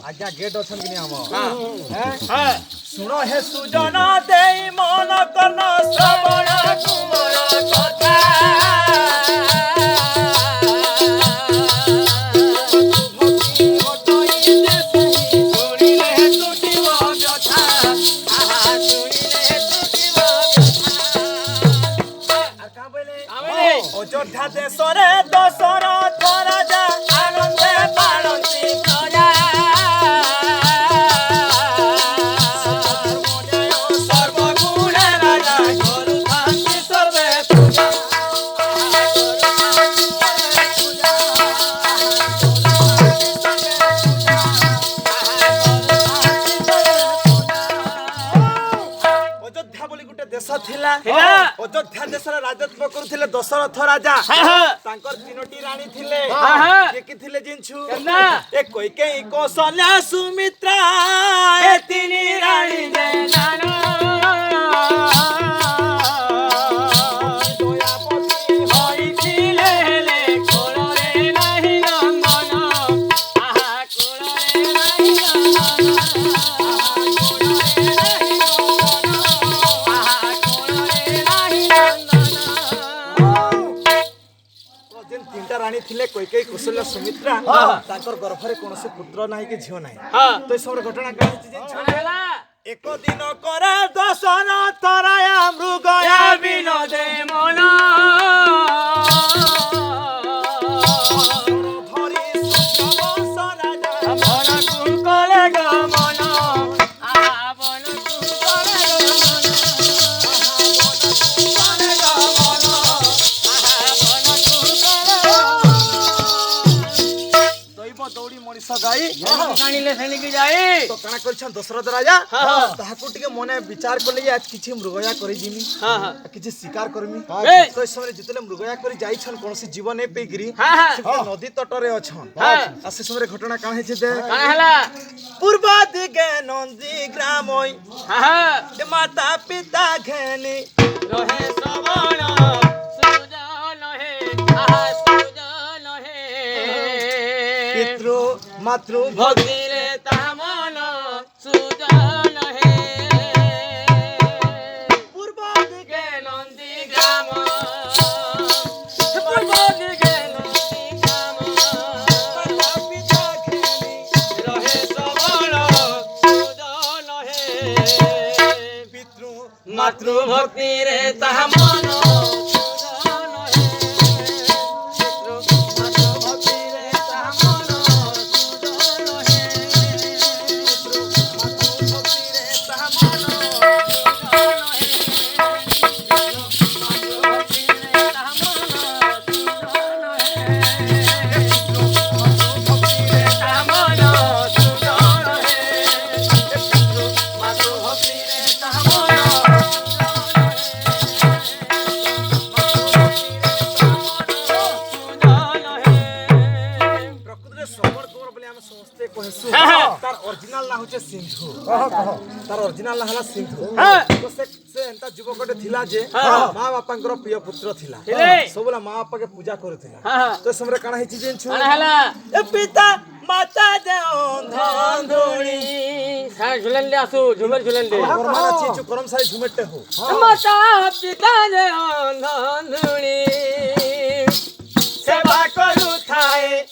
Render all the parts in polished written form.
आज्ञा गेट अछन कि हम सुनो हे सुजन देई मन कन श्रवण कुमर कथा अयोध्या देशरे दशरथ राजा आनंदे पालती प्रजा सर्वगुण राजा करुथांति सर्वे पूजा अयोध्या बोली गुटे देश थिला अयोध्या देशर राजत्व करुथिले दशरथ राजा तांकर तीनोटी रानी थिले के की थिले जिंछु ए कैकेयी कौशल्या सुमित्रा ए तीनी रानी जे नाना दयापति होइथिले हेले कोଳରେ नाही नंदन आहा कोଳରେ नाही नंदन रानी थिले कैकेयी कौशल्या सुमित्रा तांकर गर्भरे कोनोसी पुत्र नाही कि झियो नाही तो सब घटना कहै एक दिन करे दशरथ राया मृगया विनोदे मन धरि सुखवंश राजा भरा कुंकले गमन आवन कुंकले दौड़ी मनीष गाई कानिले सेनिकी जाई तो कणा करछन दशरथ राजा ताहाकु टिके मने विचार करले आज किछि मृगया करि जिमी किछि शिकार करमी तो समय जितले मृगया करि जाई छन कोनसी जीवन ए पेगिरी नदी तटरे अछन आ से समय घटना काहे हे छे काहे हला पूर्व दिगे नंदी ग्रामोय ए माता पिता घेनी रहे श्रवण सुजन हे सुजन हे पितृ मातृ भक्ति रे तामन सुजन हे पूर्व दिगे नंदी ग्राम पूर्व दिगे नंदी ग्राम माता पिता घेनी रहे श्रवण सुजन हे पितृ मातृ भक्ति रे तामन तार ओरिजिनल ना होचे सिंधु तार ओरिजिनल ना हला सिंधु तो से एंता युवकटे थिला जे मां बापांकर प्रिय पुत्र थिला सबला मां बापा के पूजा करथिला तो समरे काना हिची जेंछु काना हला ए पिता माता जे धन धोणी सारे झुलन ले आसु झुमर झुलन ले परमाना चीचु करम सारे झुमटे हो माता पिता जे धन धोणी सेवा करू थाए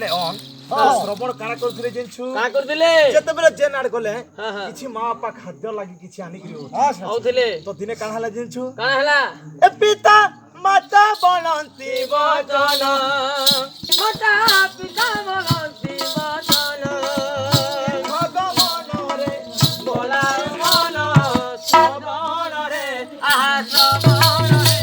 श्रवण काना करथिले जेंछु का करथिले जते बेले जे नाड गले किछि मां बापा खाद्य लागि किछि आनि करियो होथिले तो दिने काना हला जेंछु काना हला ए पिता माता बनंती वचन माता पिता बनंती वचन भगवान रे बोला मन श्रवण रे आहा श्रवण रे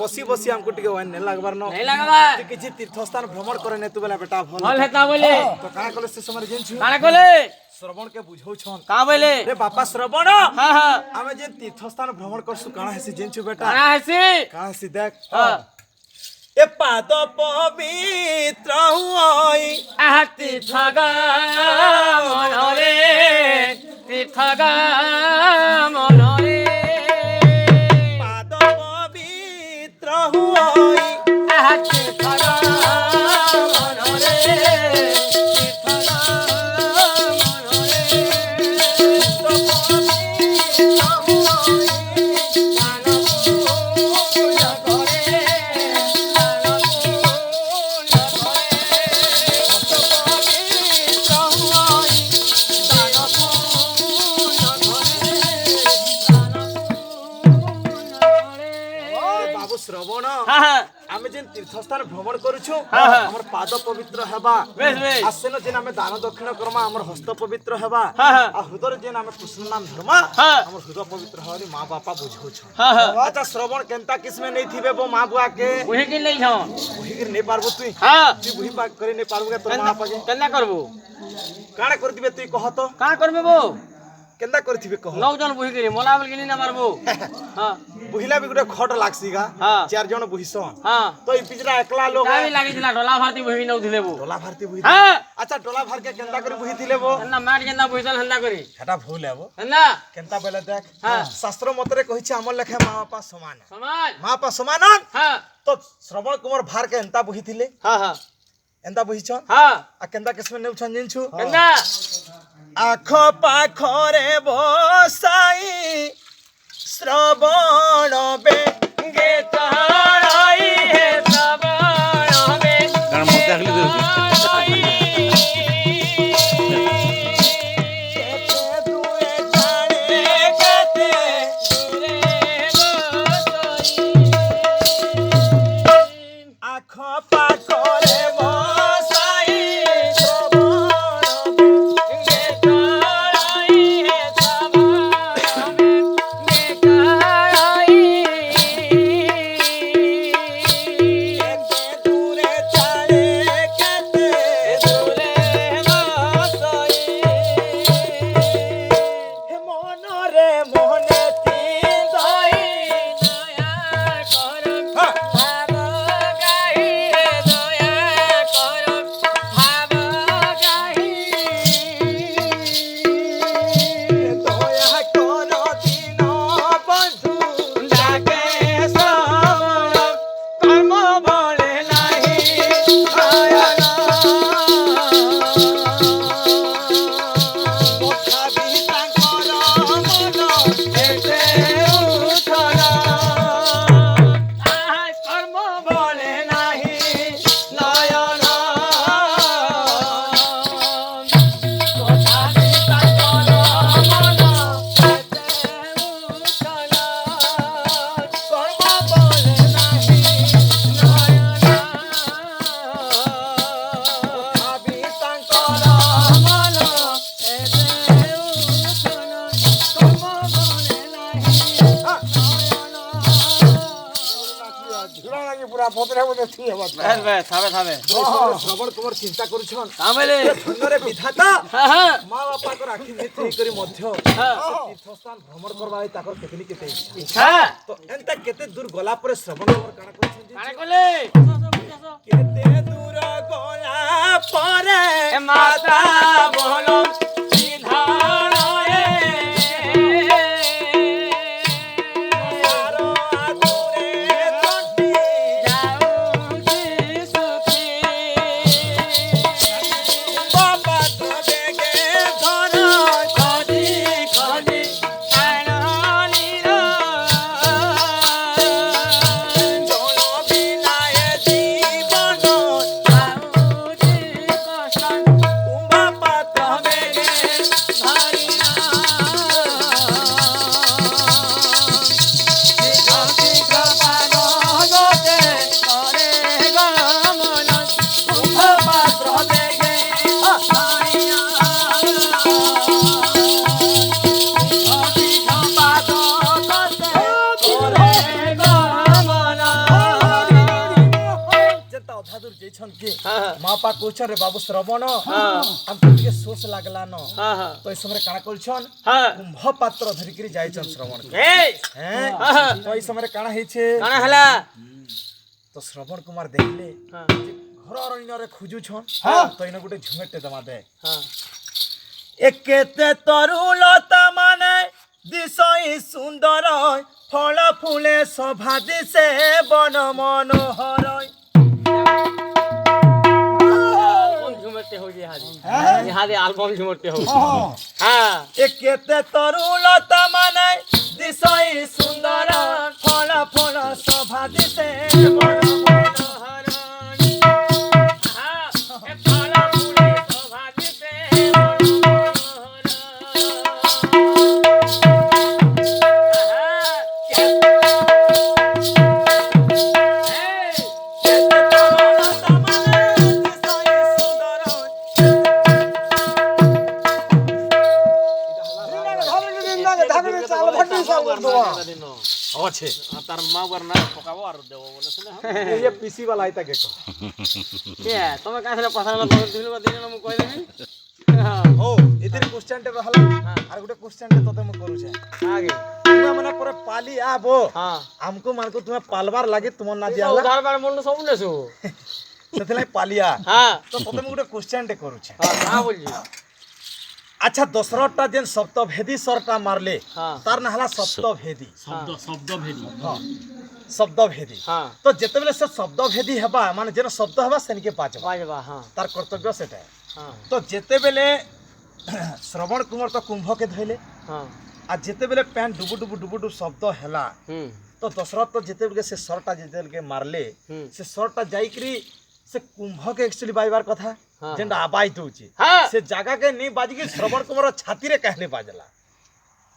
बसी बसी हमको टिके वन नहीं लगबार न नहीं लगबा तू किछि तीर्थस्थान भ्रमण करे ने तू बेला बेटा भल हेता बोले तो काना कले से समय जेन छु काना कोले श्रवण के बुझौ छन का बोले रे बापा श्रवण हां हां हमें जे तीर्थस्थान भ्रमण करसु काना हेसी जेन छु बेटा काना हसी काना हेसी देख हां ए पाद पवित्र होई आहति थगा मनरे तीर्थगा मनरे पाद पवित्र होई आहति थगा मनरे तीर्थगा बाबू श्रवण हां हां आमे जेन तीर्थस्थान भ्रमण करूछु हाँ, हाँ। हमर पाद पवित्र हेबा बेस बेस आसेन जेन आमे दान दक्षिण करमा हमर हस्त पवित्र हेबा हाँ, हाँ। आ हृदय जेन आमे कृष्ण नाम धर्मा हाँ। हमर हृदय पवित्र हरि मां बापा बुझौ छ हां हां अच्छा श्रवण केनता किसमें नहीं थिबे बो मां बुआ के ओहे के नहीं छौ बुही के नहीं पारबो तुई हां तू बुही पा करे नहीं पारबो के तोर मां बापा के केना करबो काना कर दिबे तुई कह तो का करबे बो केनता करथिबे कह नौ जन बुही करी मोला बोल के नहीं ना मारबो हां बुहिला भी गुटे खट लागसीगा हाँ। 4 जन बुहिसन हां तो ई पिजरा एकला लोग का भी लागी दिला ढोला भारती बुही नौ दिले बो डोला भारती बुही हां अच्छा डोला भर के केनता करे बुही दिले बो ना मार केना बुहिसल हंदा करी हेटा भूल है वो ना केनता बेले देख हाँ। शास्त्र मतरे कहिछि हमर लेखे मां बापा समान समाज मां बापा समान हां तो श्रवण कुमार भार के एंता बुही थिले हां हां एंता बुही छ हां आ केनता किसमें नेउ छन जिन छु केना आख पाखरे बसाई श्रवण बे गे तहाराई है श्रवण में कारण मग टाकली तर केते दुए जाने केते आख पाखरे बसाई श्रवण केते दूरे जाने केते हे मनरे मोहने ती दई दया कोन दिन बंधु लागे श्रवण कर्म बळे नाही आयन तथापि तांकर मन एते उठन कर्म बळे नाही नयन तथापि तांकर मन एते उठन कर्म बळे नाही नयन तथापि तांकर मन एते उठन कर्म बळे नाही झुरा लागे पूरा भद्रा बने थी बस बस थावे थावे श्रवण कुमार चिंता करूछन कामेले धन्यरे विधाता हां हां माँ बापा को राखी नेत्री करी मध्य हाँ। तीर्थस्थान भ्रमण करबा ताकर केतनी केते इच्छा इच्छा तो एंता केते दूर गला पर श्रवण कुमार काना करछन काने कोले केते दूर गला परे ए माता बोलो सिधाराए सारो आगुरे तंटी जाऊंगी सुखी बाबा तो देगे धन खोजी खोजी जल बिना ए जीवन जाऊंगी कष्ट बापा तो ଯାଇଛନ୍ କି হ্যাঁ মা পা কইছন রে বাবু শ্রবণ হ্যাঁ আমକୁ ଟିକେ ଶୋଷ ଲାଗଲା ନ হ্যাঁ হ্যাঁ তো এই সমୟରେ কাଣା করছন হ্যাঁ কুম্ভ পাত্র ধরিକିରି ଯାଇଛন শ্রবণ এই হ্যাঁ হ্যাঁ তো এই সমୟରେ কাଣା ହେଇছে কানা হেলা তো শ্রবণ কুমার দেখলে হ্যাঁ ঘর অরণ্ୟରେ খুঁজুছন তো ইনো গোটে ঝুমেটে দমা দে হ্যাঁ একেতে তরুলতা মানে দিশই সুন্দর ফল ফুলে শোভা দিছে বন মনোহর অ্যালবাম ঝুমরতে হই ইহাদি ইহাদি অ্যালবাম ঝুমরতে হই হ্যাঁ একেতে তরুলতা মানে দিশই সুন্দর ফল ফুল শোভা দিছে বন মনোহর হ্যাঁ এ ফালা ফুলে শোভা দিতে মনোহর আছে তার মা বার না পকাবো আর দেবো বলেছে না এই পিসি वाला আইতা কে কো কে তুমি কাছে কথা না বলে দিল বা দিল না মু কই দেবি ও এতিরে क्वेश्चन তে रहला আর গোটে क्वेश्चन তে তোতে মু করুছে আগে তুমি মানে পরে পালি আবো হ্যাঁ আমকো মানকো তুমি পালবার লাগি তোমার না এটা দিয়ালা উধার বার মন সব নেছো সেতলাই পালিয়া হ্যাঁ তো তোতে মু গোটে क्वेश्चन তে করুছে হ্যাঁ বলছি আচ্ছা দশরথটা যেন সপ্তভেদী স্বরটা মারলে হ্যাঁ তার না হলা সপ্তভেদী শব্দ ভেদি হ্যাঁ শব্দভেদী হ্যাঁ তো যেতেবেলে সে শব্দভেদী হেবা মানে যেন শব্দ হেবা সেনকে পাঁচবা বাজবা হ্যাঁ তার কর্তব্য সেটা হ্যাঁ তো যেতেবেলে শ্রবণ কুমার তো কুম্ভকে ধইলে হ্যাঁ আর যেতেবেলে প্যান ডুবু ডুবু ডুবু ডুবু শব্দ হেলা হুম তো দশরথ তো যেতেবেলে সে স্বরটা যেতেবেলে মারলে হুম সে স্বরটা যাইকরি সে কুম্ভকে একচুয়ালি বাইবার কথা হ্যাঁ। যেটা আবাই দউছি হ্যাঁ সে জায়গাকে নি বাজিকি শ্রবণ কুমার ছাতিরে কাহলে বাজলা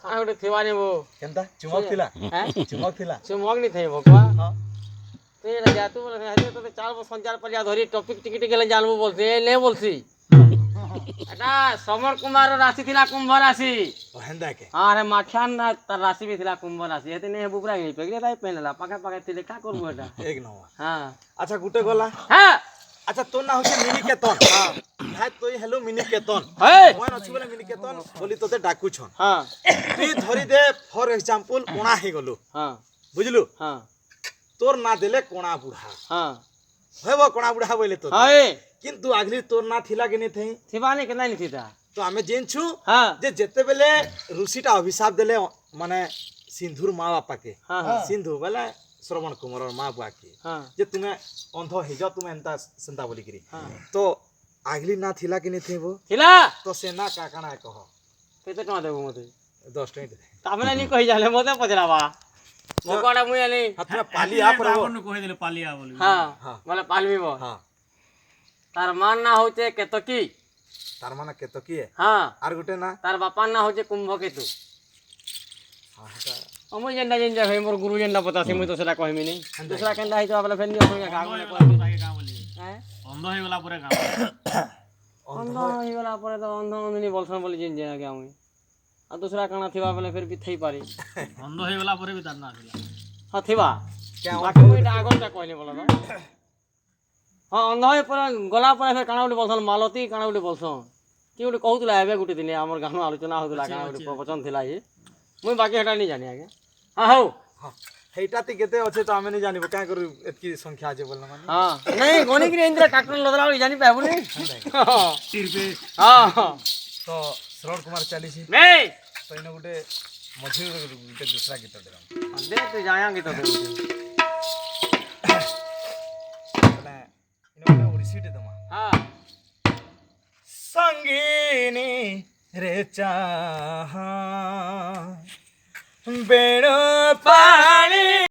কাঁ ଗୋଟେ ଥିବା ନେବ কেনতা চুমক থিলা হ্যাঁ চুমক থিলা ସେ ମଗ୍ନି ଥାଇ ଭଗବା হ্যাঁ তুই এটা যা তুই বলে তোতে চালব সঞ্চার পরিয়া ধরি টপিক টিকি টিকি হেলে জানবো বলছি এ নে বলছি এটা সমর কুমার রাশি ଥିଲା কুম্ভ রাশি ও হেন্দা কে হ্যাঁ রে মাখিয়ান না তার রাশি ବି ଥିଲା কুম্ভ রাশি হেতে নে বুবরা গই পেগরে তাই পেনলা পাকা পাকা ଥିଲେ কা করবো এটা এক নম্বর হ্যাঁ আচ্ছা গুটে গলা হ্যাঁ আচ্ছা তোর না হচ্ছে মিনি কেতন হ্যাঁ তুই হেলো মিনি কেতন হেই মই নছি বলে মিনি কেতন বলি তোতে ডাকুছন হ্যাঁ তুই ধরি দে ফর এক্সাম্পল কোণা হে গলু হ্যাঁ বুঝলু হ্যাঁ তোর না দেলে কোণা বুড়া হ্যাঁ হইব কোণা বুড়া বলে তো হ্যাঁ কিন্তু আগলি তোর না থিলা কি নি থই ଥିବା নি কেনা নি থিতা তো আমি জেনছু হ্যাঁ যে যেতেবেলে ঋষিটা অভিশাপ দেলে মানে সিন্ধুর মা বাপাকে হ্যাঁ হ্যাঁ সিন্ধু বলে শ্রবণ কুমারর মা বুয়াকে হ্যাঁ যে তুমি অন্ধ হেজ তুমি এন্তা সেন্তা বলিকিরি হ্যাঁ তো আগলি না থিলা কি নি থইব ଥିଲା তো সে না কা কাଣା কহ କେତେ ଟଙ୍କା ଦେବୁ ମତେ 10 টাকা দে ତାମାନେ ନି କହି ଜାଲେ ମତେ ପଚରାବା ମକଡା ମୁଇ ଆନି হাত মে পালি আ পড়ব କହିଦେଲେ ପାଲିଆ ବୋଲି ହଁ ହଁ। ବୋଲେ ପାଲମିବ হ্যাঁ ତାର ମାର ନା ହଉଛେ କେତକୀ তার মানে কেত কি ହଁ আর গুটে না ତାର ବାପାର ନା ହଉଛେ କୁମ୍ଭକେତୁ হ্যাঁ এটা ମୁଇଁ ଯେନ୍ଟା ଯେନ୍ଟା ଭାଇ ମୋର ଗୁରୁ ଯେନ୍ଟା ପଚାସି ମୁଇଁ ତ ସେଟା କହିମି ନି ଦୁସରା କେନ୍ଟା ହେଇଥିବା ବୋଲେ ଫେନ୍ ଦିଅ ଶୁଣିଆ କାହା ଅନ୍ଧ କହିମି ହେଇଗଲା ଗାଁ ବୋଲି ହେଁ ଅନ୍ଧ ହେଇଗଲା ପରେ ଗାଁ ଅନ୍ଧ ହେଇଗଲା ପରେ ତ ଅନ୍ଧ ଅନ୍ଧିନି ବୋଲସନ୍ ବୋଲି ଯେନ୍ ଆଜ୍ଞା ମୁଇଁ ଆଉ ଦୁସରା କାଣା ଥିବା ବୋଲେ ଫେର୍ ବି ଥାଇପାରେ ଅନ୍ଧ ହେଇଗଲା ପରେ ବି ତାର ନା ଥିଲା ହଁ ଥିବା কেন ବାକି ମୁଇଁ ଏଇଟା ଆଗଟା କହିଲି ବୋଲ ତ ହଁ ଅନ୍ଧ ହେଇ ପରେ ଗଲା ପରେ ଫେର୍ କାଣା ଗୋଟେ ବୋଲସନ୍ ମାଲତୀ କାଣା ଗୋଟେ ବୋଲସନ୍ କିଏ ଗୋଟେ କହୁଥିଲା ଏବେ ଗୋଟେ ଦିନେ ଆମର ଗାଁର ଆଲୋଚନା ହଉଥିଲା କାଣା ଗୋଟେ ପ୍ରବଚନ ଥିଲା ଯେ ମୁଇଁ ବାକି ହେଟା ନି ଜାନି ଆଜ୍ଞା ହଁ ହଉ হ্যাঁ সেইটাতে কেতে আছে তো আমি নি জানিব কাঁ করি এতকি সংখ্যা আছে বলনা মানে ହଁ ନାଇଁ ଗଣିକିରି ଏମିତିରେ ଟ୍ରାକ୍ଟର ଲଦଲା ବେଳକୁ ଜାଣି ପାଇବୁନି ତିରପେ ହଁ তো শ্রবণ কুমার চালিছি ନେଇ তো ইনো গুটে মঝি গুটে দুসরা গীত দিলাম ଦେ ତୁ ଜାଣିଆ ଗୀତ ଦେବୁ মানে ইনো গুটে ওড়িশিটে দমা ହଁ সঙ্গিনী রে চাহা বেড় পানি